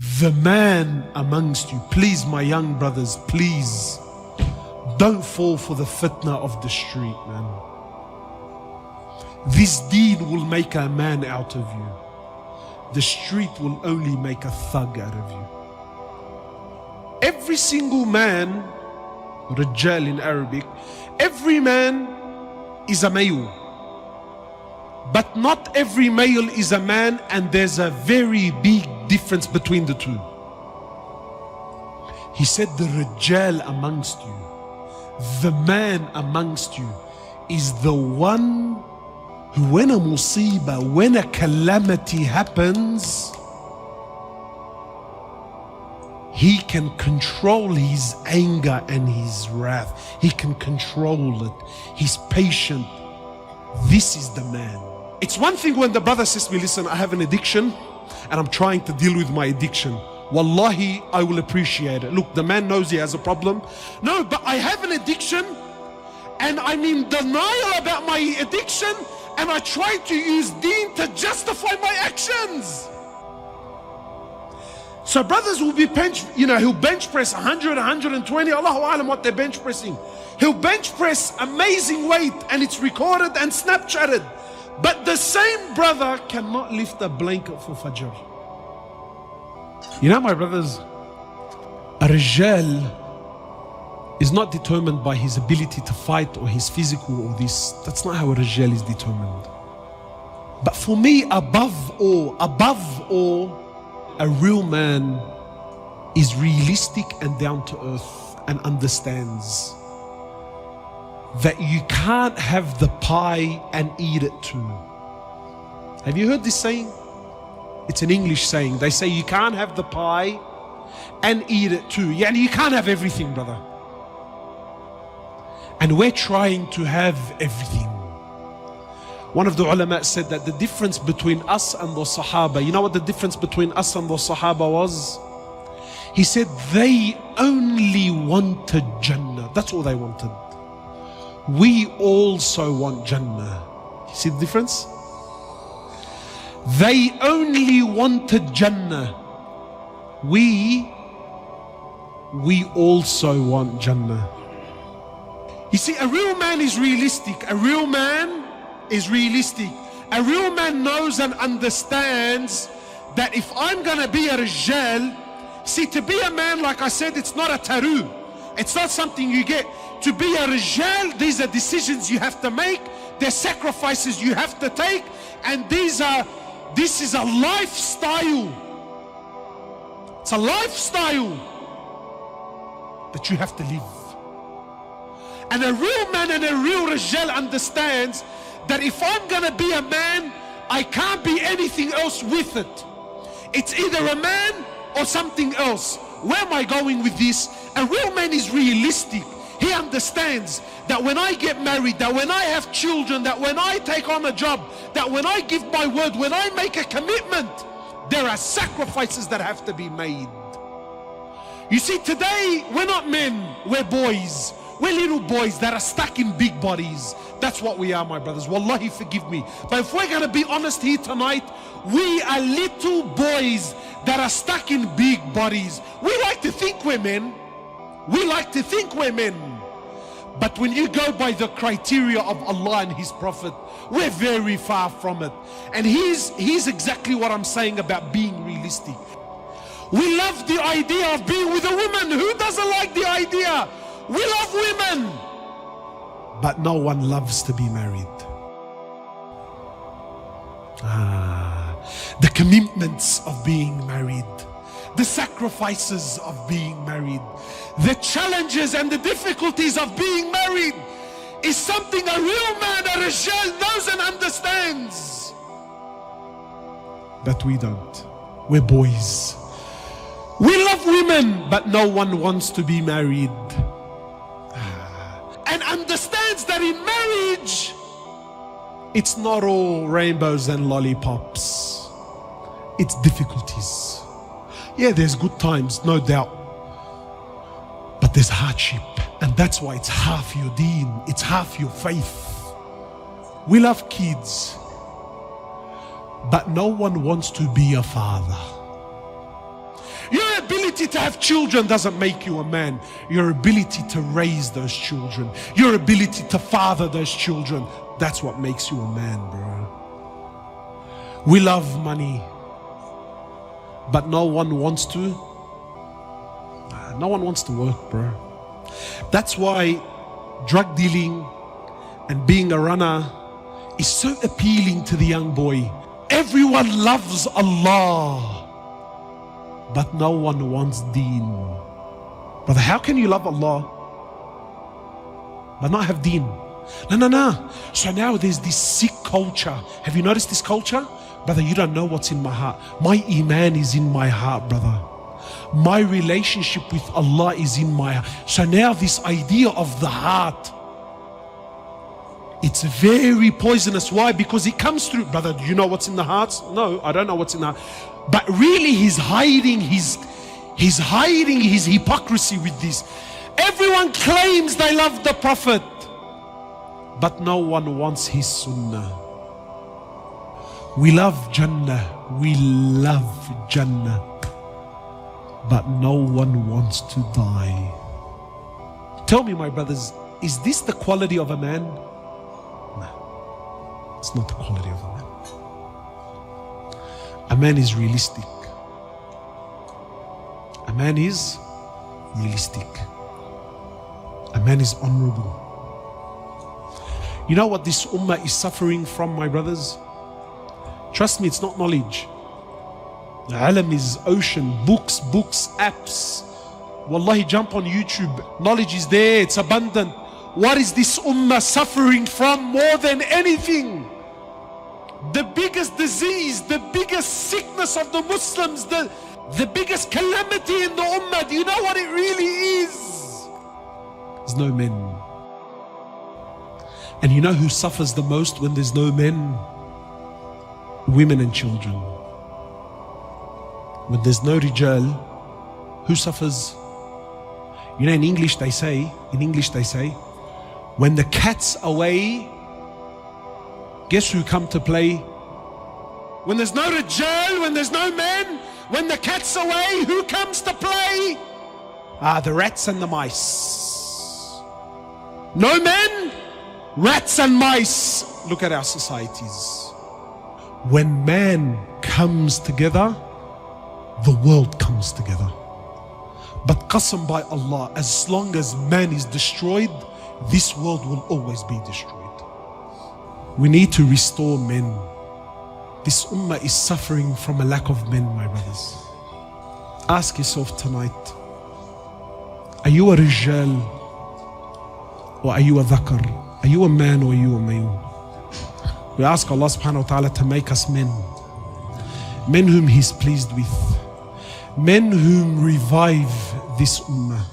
The man amongst you, please my young brothers, please don't fall for the fitna of the street, man. This deed will make a man out of you. The street will only make a thug out of you. Every single man, regjal in Arabic, every man is a male. But not every male is a man, and there's a very big difference between the two. He said the regjal amongst you, the man amongst you, is the one who, when a musibah, when a calamity happens, he can control his anger and his wrath. He can control it. He's patient. This is the man. It's one thing when the brother says to me, listen, I have an addiction and I'm trying to deal with my addiction. Wallahi, I will appreciate it. Look, the man knows he has a problem. No, but I have an addiction and I'm in denial about my addiction, and I try to use deen to justify my actions. So brothers will be he'll bench press 100, 120, Allahu Alam what they're bench pressing. He'll bench press amazing weight and it's recorded and Snapchatted. But the same brother cannot lift a blanket for Fajr. You know, my brothers, a regjal is not determined by his ability to fight or his physical or this. That's not how a regjal is determined. But for me, above all, a real man is realistic and down to earth and understands that you can't have the pie and eat it too. Have you heard this saying? It's an English saying. They say you can't have the pie and eat it too. Yeah, you can't have everything, brother. And we're trying to have everything. One of the ulama said that the difference between us and the Sahaba, you know what the difference between us and the Sahaba was? He said they only wanted Jannah. That's all they wanted. We also want Jannah. You see the difference? They only wanted Jannah. We also want Jannah. You see, a real man is realistic. A real man is realistic. A real man knows and understands that if I'm gonna be a regjal, see, to be a man, like I said, it's not a taru. It's not something you get. To be a regjal, these are decisions you have to make. There's sacrifices you have to take. And this is a lifestyle. It's a lifestyle that you have to live. And a real man and a real regjal understands that if I'm gonna be a man, I can't be anything else with it. It's either a man or something else. Where am I going with this? A real man is realistic. He understands that when I get married, that when I have children, that when I take on a job, that when I give my word, when I make a commitment, there are sacrifices that have to be made. You see, today we're not men, we're boys. We're little boys that are stuck in big bodies. That's what we are, my brothers. Wallahi, forgive me. But if we're going to be honest here tonight, we are little boys that are stuck in big bodies. We like to think we're men. We like to think we're men. But when you go by the criteria of Allah and His Prophet, we're very far from it. And here's exactly what I'm saying about being realistic. We love the idea of being with a woman. Who doesn't like the idea? We love women, but no one loves to be married. The commitments of being married, the sacrifices of being married, the challenges and the difficulties of being married is something a real man, a regjal, knows and understands. But we don't. We're boys. We love women, but no one wants to be married. And understands that in marriage, it's not all rainbows and lollipops. It's difficulties. Yeah, there's good times, no doubt. But there's hardship. And that's why it's half your deen. It's half your faith. We love kids. But no one wants to be a father. Your ability to have children doesn't make you a man. Your ability to raise those children, your ability to father those children, that's what makes you a man, bro. We love money, but no one wants to work, bro. That's why drug dealing and being a runner is so appealing to the young boy. Everyone loves Allah, but no one wants deen. Brother, how can you love Allah but not have deen? No. So now there's this sick culture. Have you noticed this culture? Brother, you don't know what's in my heart. My iman is in my heart, brother. My relationship with Allah is in my heart. So now this idea of the heart, it's very poisonous. Why? Because it comes through. Brother, do you know what's in the hearts? No, I don't know what's in the heart. But really he's hiding his hypocrisy with this. Everyone claims they love the Prophet, but no one wants his sunnah. We love Jannah, but no one wants to die. Tell me, my brothers, is this the quality of a man? No, it's not the quality of a man. A man is realistic. A man is realistic. A man is honorable. You know what this ummah is suffering from, my brothers? Trust me, it's not knowledge. The alam is ocean, books, apps. Wallahi, jump on YouTube. Knowledge is there, it's abundant. What is this ummah suffering from more than anything? The biggest disease, the biggest sickness of the Muslims, the biggest calamity in the ummah. Do you know what it really is? There's no men. And you know who suffers the most when there's no men? Women and children. When there's no regjal, who suffers? You know, in English they say, when the cat's away, guess who come to play? When there's no regjal, when there's no men, when the cat's away, who comes to play? The rats and the mice. No men, rats and mice. Look at our societies. When man comes together, the world comes together. But qasam by Allah, as long as man is destroyed, this world will always be destroyed. We need to restore men. This ummah is suffering from a lack of men, my brothers. Ask yourself tonight, are you a regjal or are you a dhakar? Are you a man or are you a male? We ask Allah subhanahu wa ta'ala to make us men. Men whom He's pleased with. Men whom revive this ummah.